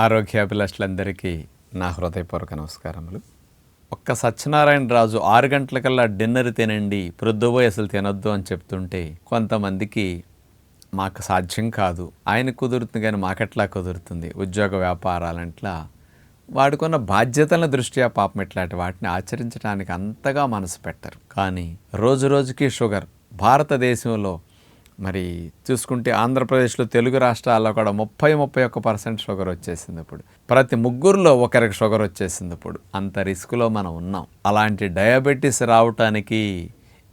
ఆరోగ్యాభిలాషులందరికీ నా హృదయపూర్వక నమస్కారములు. ఒక్క సత్యనారాయణ రాజు 6 గంటలకల్లా డిన్నర్ తినండి, ప్రొద్దుపోయి అసలు తినొద్దు అని చెప్తుంటే కొంతమందికి మాకు సాధ్యం కాదు, ఆయన కుదురుతుంది కానీ మాకెట్లా కుదురుతుంది, ఉద్యోగ వ్యాపారాలంట్లా వాడుకున్న బాధ్యతల దృష్ట్యా పాపం ఇట్లాంటి వాటిని ఆచరించడానికి అంతగా మనసు పెట్టరు. కానీ రోజు రోజుకి షుగర్ భారతదేశంలో మరి చూసుకుంటే ఆంధ్రప్రదేశ్లో తెలుగు రాష్ట్రాల్లో కూడా 31% షుగర్ వచ్చేసింది. ఇప్పుడు ప్రతి ముగ్గురులో ఒకరికి షుగర్ వచ్చేసింది. ఇప్పుడు అంత రిస్క్లో మనం ఉన్నాం. అలాంటి డయాబెటీస్ రావటానికి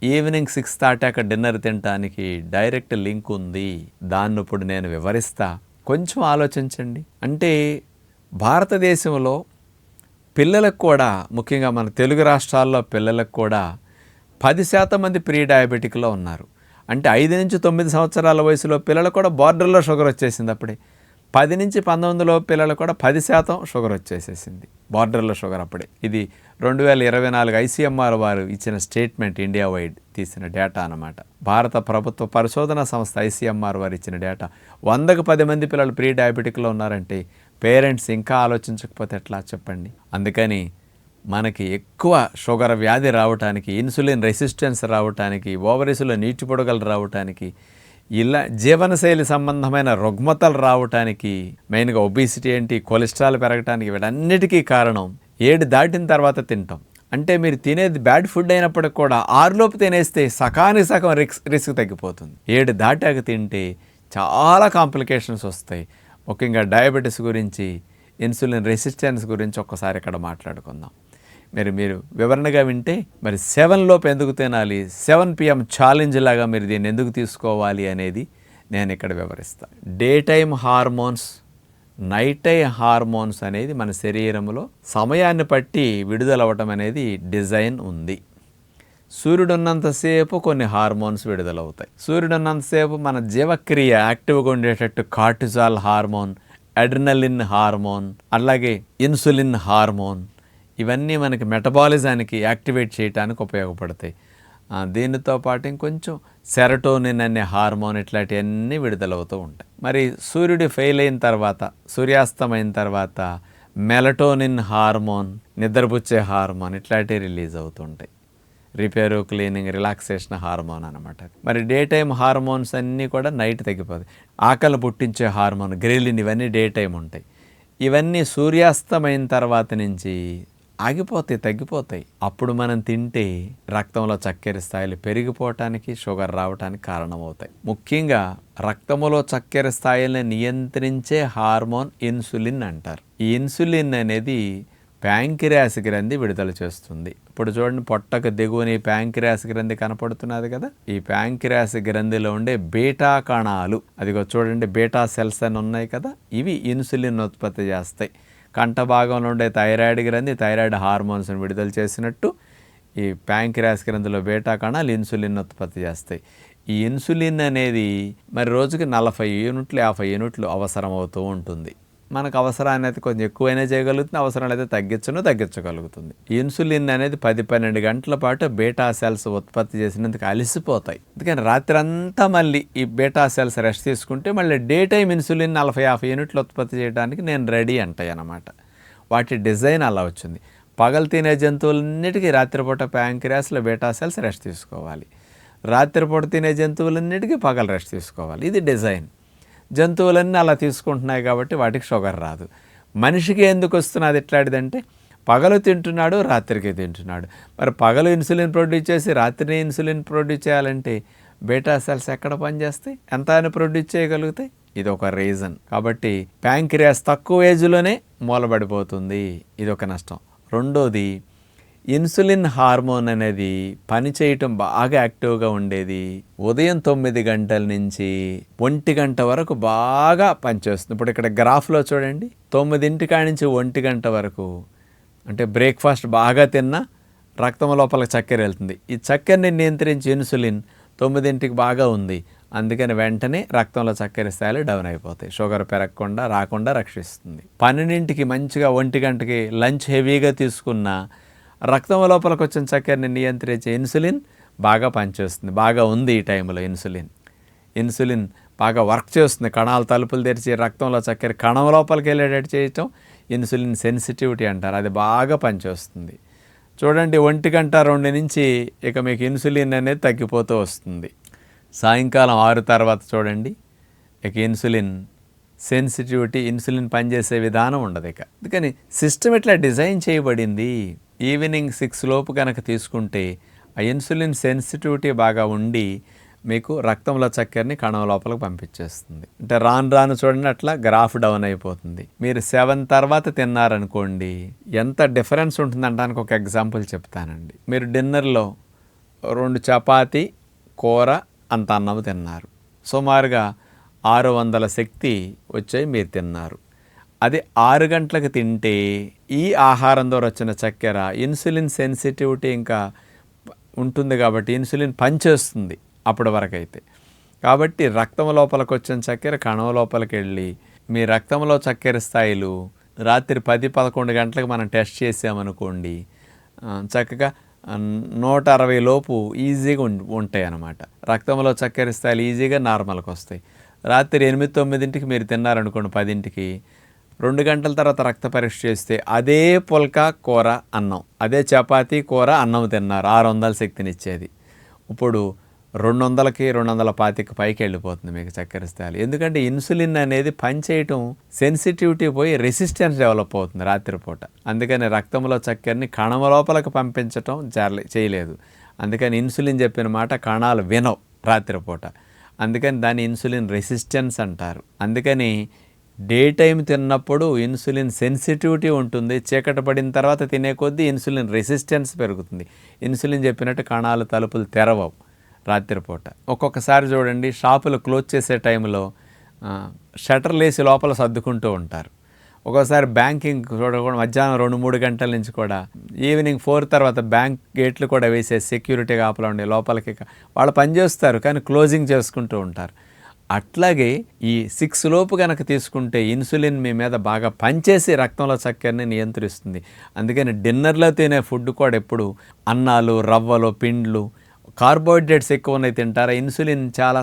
ఈవినింగ్ 6 దాటాక డిన్నర్ తినటానికి డైరెక్ట్ లింక్ ఉంది. దాన్ని ఇప్పుడు నేను వివరిస్తా, కొంచెం ఆలోచించండి. అంటే భారతదేశంలో పిల్లలకు కూడా, ముఖ్యంగా మన తెలుగు రాష్ట్రాల్లో పిల్లలకు కూడా 10% మంది ప్రీ డయాబెటిక్లో ఉన్నారు. అంటే 5 నుంచి 9 సంవత్సరాల వయసులో పిల్లలు కూడా బార్డర్లో షుగర్ వచ్చేసింది. అప్పుడే 10 నుంచి 19లో పిల్లలు కూడా 10% షుగర్ వచ్చేసేసింది, బార్డర్లో షుగర్ అప్పుడే. ఇది 2024 ICMR వారు ఇచ్చిన స్టేట్మెంట్, ఇండియా వైడ్ తీసిన డేటా అన్నమాట. భారత ప్రభుత్వ పరిశోధన సంస్థ ICMR వారు ఇచ్చిన డేటా. 100కు 10 మంది పిల్లలు ప్రీ డయాబెటిక్లో ఉన్నారంటే పేరెంట్స్ ఇంకా ఆలోచించకపోతే ఎట్లా చెప్పండి. అందుకని మనకి ఎక్కువ షుగర్ వ్యాధి రావటానికి, ఇన్సులిన్ రెసిస్టెన్స్ రావటానికి, ఓవరీస్లో నీటి పొడగలు రావటానికి, ఇలా జీవనశైలి సంబంధమైన రుగ్మతలు రావటానికి, మెయిన్గా ఒబిసిటీ ఏంటి, కొలెస్ట్రాల్ పెరగటానికి, వీటన్నిటికీ కారణం 7 దాటిన తర్వాత తింటాం. అంటే మీరు తినేది బ్యాడ్ ఫుడ్ అయినప్పటికి కూడా 6 లోపు తినేస్తే సగానికి సగం రిస్క్ తగ్గిపోతుంది. 7 దాటాక తింటే చాలా కాంప్లికేషన్స్ వస్తాయి. ముఖ్యంగా డయాబెటీస్ గురించి, ఇన్సులిన్ రెసిస్టెన్స్ గురించి ఒక్కసారి ఇక్కడ మాట్లాడుకుందాం. మీరు వివరణగా వింటే మరి 7 లోపు ఎందుకు తినాలి, 7 PM ఛాలెంజ్ లాగా మీరు దీన్ని ఎందుకు తీసుకోవాలి అనేది నేను ఇక్కడ వివరిస్తాను. Day time hormones, night time hormones అనేది మన శరీరంలో సమయాన్ని బట్టి విడుదలవ్వటం అనేది డిజైన్ ఉంది. సూర్యుడు ఉన్నంతసేపు కొన్ని హార్మోన్స్ విడుదలవుతాయి. సూర్యుడు ఉన్నంతసేపు మన జీవక్రియ యాక్టివ్గా ఉండేటట్టు కార్టిజాల్ హార్మోన్, అడ్రినలిన్ హార్మోన్, అలాగే ఇన్సులిన్ హార్మోన్, ఇవన్నీ మనకి మెటబాలిజానికి యాక్టివేట్ చేయడానికి ఉపయోగపడతాయి. దీనితో పాటు ఇంకొంచెం సెరటోనిన్ అనే హార్మోన్, ఇట్లాంటివన్నీ విడుదలవుతూ ఉంటాయి. మరి సూర్యుడు ఫెయిల్ అయిన తర్వాత, సూర్యాస్తమైన తర్వాత మెలటోనిన్ హార్మోన్, నిద్రపుచ్చే హార్మోన్, ఇట్లాంటివి రిలీజ్ అవుతుంటాయి. రిపేరు, క్లీనింగ్, రిలాక్సేషన్ హార్మోన్ అనమాట. మరి డే టైమ్ హార్మోన్స్ అన్నీ కూడా నైట్ తగ్గిపోతాయి. ఆకలి పుట్టించే హార్మోన్, గ్రెలిన్, ఇవన్నీ డే టైం ఉంటాయి. ఇవన్నీ సూర్యాస్తమైన తర్వాత నుంచి ఆగిపోతాయి, తగ్గిపోతాయి. అప్పుడు మనం తింటే రక్తంలో చక్కెర స్థాయిలు పెరిగిపోవటానికి, షుగర్ రావడానికి కారణమవుతాయి. ముఖ్యంగా రక్తంలో చక్కెర స్థాయిలను నియంత్రించే హార్మోన్ ఇన్సులిన్ అంటారు. ఈ ఇన్సులిన్ అనేది ప్యాంక్రియాస్ గ్రంథి విడుదల చేస్తుంది. ఇప్పుడు చూడండి, పొట్టకు దిగువని ప్యాంక్రియాస్ గ్రంథి కనపడుతున్నది కదా. ఈ ప్యాంక్రియాస్ గ్రంథిలో ఉండే బీటా కణాలు, అదిగో చూడండి, బీటా సెల్స్ అని ఉన్నాయి కదా, ఇవి ఇన్సులిన్ ఉత్పత్తి చేస్తాయి. కంఠ భాగంలో ఉండే థైరాయిడ్ గ్రంథి థైరాయిడ్ హార్మోన్స్ని విడుదల చేసినట్టు ఈ ప్యాంక్రియాస్ గ్రంథిలో బీటా కణాలు ఇన్సులిన్ ఉత్పత్తి చేస్తాయి. ఈ ఇన్సులిన్ అనేది మరి రోజుకి 40 యూనిట్లు 50 యూనిట్లు అవసరం అవుతూ ఉంటుంది. మనకు అవసరాన్ని అయితే కొంచెం ఎక్కువైనా చేయగలుగుతుంది, అవసరాలు అయితే తగ్గించగలుగుతుంది. ఇన్సులిన్ అనేది 10-12 గంటల పాటు బీటా సెల్స్ ఉత్పత్తి చేసినందుకు అలసిపోతాయి. అందుకని రాత్రి అంతా మళ్ళీ ఈ బీటా సెల్స్ రెస్ట్ తీసుకుంటే మళ్ళీ డే టైమ్ ఇన్సులిన్ 40-50 యూనిట్లు ఉత్పత్తి చేయడానికి నేను రెడీ అంటాయి అన్నమాట. వాటి డిజైన్ అలా వచ్చింది. పగలు తినే జంతువులన్నిటికీ రాత్రిపూట ప్యాంక్రియాస్లో బీటా సెల్స్ రెస్ట్ తీసుకోవాలి, రాత్రిపూట తినే జంతువులన్నిటికీ పగలు రెస్ట్ తీసుకోవాలి. ఇది డిజైన్. జంతువులన్నీ అలా తీసుకుంటున్నాయి కాబట్టి వాటికి షుగర్ రాదు. మనిషికి ఎందుకు వస్తున్నది ఎట్లాంటిదంటే, పగలు తింటున్నాడు, రాత్రికి తింటున్నాడు. మరి పగలు ఇన్సులిన్ ప్రొడ్యూస్ చేసి రాత్రి ఇన్సులిన్ ప్రొడ్యూస్ చేయాలంటే బీటా సెల్స్ ఎక్కడ పనిచేస్తాయి, ఎంత అని ప్రొడ్యూస్ చేయగలుగుతాయి? ఇది ఒక రీజన్. కాబట్టి ప్యాంక్రియాస్ తక్కువ ఏజ్లోనే మూలబడిపోతుంది, ఇది ఒక నష్టం. రెండోది, ఇన్సులిన్ హార్మోన్ అనేది పనిచేయటం బాగా యాక్టివ్గా ఉండేది ఉదయం 9 గంటల నుంచి 1 గంట వరకు బాగా పనిచేస్తుంది. ఇప్పుడు ఇక్కడ గ్రాఫ్లో చూడండి, 9 కాడి నుంచి 1 గంట వరకు, అంటే బ్రేక్ఫాస్ట్ బాగా తిన్నా రక్తం లోపల చక్కెర వెళ్తుంది. ఈ చక్కెరని నియంత్రించి ఇన్సులిన్ 9కి బాగా ఉంది, అందుకని వెంటనే రక్తంలో చక్కెర స్థాయిలు డౌన్ అయిపోతాయి. షుగర్ పెరగకుండా రాకుండా రక్షిస్తుంది. 12కి మంచిగా 1 గంటకి లంచ్ హెవీగా తీసుకున్న రక్తం లోపలికి వచ్చిన చక్కెరని నియంత్రించే ఇన్సులిన్ బాగా పనిచేస్తుంది, బాగా ఉంది ఈ టైంలో ఇన్సులిన్. బాగా వర్క్ చేస్తుంది. కణాలు తలుపులు తెరిచి రక్తంలో చక్కెర కణం లోపలికి వెళ్ళేటట్టు చేయటం ఇన్సులిన్ సెన్సిటివిటీ అంటారు. అది బాగా పనిచేస్తుంది. చూడండి 1-2 నుంచి ఇక మీకు ఇన్సులిన్ అనేది తగ్గిపోతూ వస్తుంది. సాయంకాలం 6 తర్వాత చూడండి ఇక ఇన్సులిన్ సెన్సిటివిటీ, ఇన్సులిన్ పనిచేసే విధానం ఉండదు ఇక. అందుకని సిస్టమ్ ఇట్లా డిజైన్ చేయబడింది. ఈవినింగ్ 6 లోపు కనుక తీసుకుంటే ఆ ఇన్సులిన్ సెన్సిటివిటీ బాగా ఉండి మీకు రక్తంలో చక్కెరని కణం లోపలికి పంపించేస్తుంది. అంటే రాను చూడండి అట్లా గ్రాఫ్ డౌన్ అయిపోతుంది. మీరు 7 తర్వాత తిన్నారనుకోండి, ఎంత డిఫరెన్స్ ఉంటుందంటానికి ఒక ఎగ్జాంపుల్ చెప్తానండి. మీరు డిన్నర్లో 2 చపాతీ కూర అంత అన్నం తిన్నారు. సుమారుగా 600 శక్తి వచ్చాయి మీరు తిన్నారు. అది 6 గంటలకు తింటే ఈ ఆహారం ద్వారా వచ్చిన చక్కెర ఇన్సులిన్ సెన్సిటివిటీ ఇంకా ఉంటుంది కాబట్టి ఇన్సులిన్ పనిచేస్తుంది అప్పటి వరకు అయితే. కాబట్టి రక్తం లోపలికి వచ్చిన చక్కెర కణం లోపలికి వెళ్ళి మీ రక్తంలో చక్కెర స్థాయిలు రాత్రి 10-11 గంటలకు మనం టెస్ట్ చేసామనుకోండి, చక్కగా 160 లోపు ఈజీగా ఉంటాయి అన్నమాట. రక్తంలో చక్కెర స్థాయిలు ఈజీగా నార్మల్కి వస్తాయి. రాత్రి 8-9ంటికి మీరు తిన్నారనుకోండి, 10ంటికి 2 గంటల తర్వాత రక్త పరీక్ష చేస్తే అదే పుల్కా కూర అన్నం, అదే చపాతీ కూర అన్నం తిన్నారు, 600 శక్తినిచ్చేది. ఇప్పుడు 200కి 225కి పైకి వెళ్ళిపోతుంది మీకు చక్కెర స్థాయిలు. ఎందుకంటే ఇన్సులిన్ అనేది పనిచేయటం సెన్సిటివిటీ పోయి రెసిస్టెన్స్ డెవలప్ అవుతుంది రాత్రిపూట. అందుకని రక్తంలో చక్కెరని కణం లోపలికి పంపించటం చేయలేదు. అందుకని ఇన్సులిన్ చెప్పిన మాట కణాలు వినవు రాత్రిపూట. అందుకని దాన్ని ఇన్సులిన్ రెసిస్టెన్స్ అంటారు. అందుకని డే టైం తిన్నప్పుడు ఇన్సులిన్ సెన్సిటివిటీ ఉంటుంది. చీకటి పడిన తర్వాత తినే కొద్దీ ఇన్సులిన్ రెసిస్టెన్స్ పెరుగుతుంది. ఇన్సులిన్ చెప్పినట్టు కణాలు తలుపులు తెరవవు రాత్రిపూట. ఒక్కొక్కసారి చూడండి షాపులు క్లోజ్ చేసే టైంలో షట్టర్లు వేసి లోపల సర్దుకుంటూ ఉంటారు. ఒక్కోసారి బ్యాంకింగ్ చూడకుండా మధ్యాహ్నం 2-3 గంటల నుంచి కూడా ఈవినింగ్ 4 తర్వాత బ్యాంక్ గేట్లు కూడా వేసే సెక్యూరిటీ కాపలా ఉండే లోపలికి వాళ్ళు పనిచేస్తారు కానీ క్లోజింగ్ చేసుకుంటూ ఉంటారు. అట్లాగే ఈ 6 లోపు కనుక తీసుకుంటే ఇన్సులిన్ మీ మీద బాగా పనిచేసి రక్తంలో చక్కెరని నియంత్రిస్తుంది. అందుకని డిన్నర్లో తినే ఫుడ్ కూడా ఎప్పుడు అన్నాలు, రవ్వలు, పిండ్లు, కార్బోహైడ్రేట్స్ ఎక్కువ ఉన్నాయి తింటారా, ఇన్సులిన్ చాలా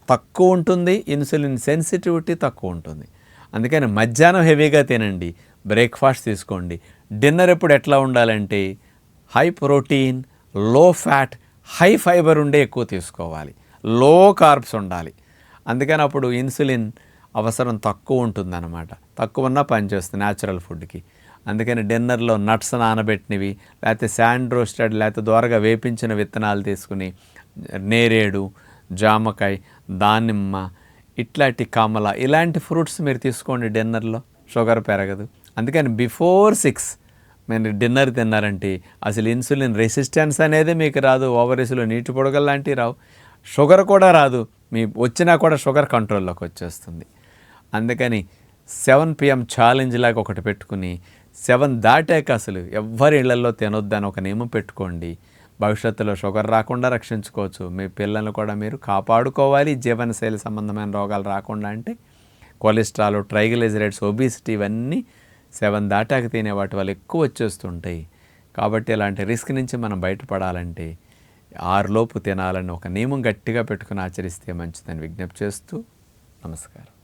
తక్కువ ఉంటుంది, ఇన్సులిన్ సెన్సిటివిటీ తక్కువ ఉంటుంది. అందుకని మధ్యాహ్నం హెవీగా తినండి, బ్రేక్ఫాస్ట్ తీసుకోండి. డిన్నర్ ఎప్పుడు ఎట్లా ఉండాలంటే హై ప్రోటీన్, లో ఫ్యాట్, హై ఫైబర్ ఉండే ఎక్కువ తీసుకోవాలి, లో కార్బ్స్ ఉండాలి. అందుకని అప్పుడు ఇన్సులిన్ అవసరం తక్కువ ఉంటుందన్నమాట. తక్కువ ఉన్నా పనిచేస్తుంది న్యాచురల్ ఫుడ్కి. అందుకని డిన్నర్లో నట్స్ నానబెట్టినవి, లేకపోతే శాండ్ రోస్టెడ్ లేకపోతే దోరగా వేపించిన విత్తనాలు తీసుకుని నేరేడు, జామకాయ, దానిమ్మ, ఇట్లాంటి కమల, ఇలాంటి ఫ్రూట్స్ మీరు తీసుకోండి డిన్నర్లో, షుగర్ పెరగదు. అందుకని బిఫోర్ 6 మీరు డిన్నర్ తిన్నారంటే అసలు ఇన్సులిన్ రెసిస్టెన్స్ అనేది మీకు రాదు, ఓవరీస్లో నీటి పొడగలు లాంటివి రావు, షుగర్ కూడా రాదు. మీ వచ్చినా కూడా షుగర్ కంట్రోల్లోకి వచ్చేస్తుంది. అందుకని 7 PM ఛాలెంజ్ లాగా ఒకటి పెట్టుకుని 7 దాటాక అసలు ఎవ్వరి ఇళ్లలో తినొద్దని ఒక నియమం పెట్టుకోండి. భవిష్యత్తులో షుగర్ రాకుండా రక్షించుకోవచ్చు. మీ పిల్లల్ని కూడా మీరు కాపాడుకోవాలి. జీవనశైలి సంబంధమైన రోగాలు రాకుండా అంటే కొలెస్ట్రాల్, ట్రైగ్లిజరైడ్స్, ఒబిసిటీ ఇవన్నీ 7 దాటాక తినే వాటి వల్ల ఎక్కువ వచ్చేస్తుంటాయి. కాబట్టి ఇలాంటి రిస్క్ నుంచి మనం బయటపడాలంటే 6 లోపు తినాలని ఒక నియమం గట్టిగా పెట్టుకుని ఆచరిస్తే మంచిదని విజ్ఞప్తి చేస్తూ నమస్కారం.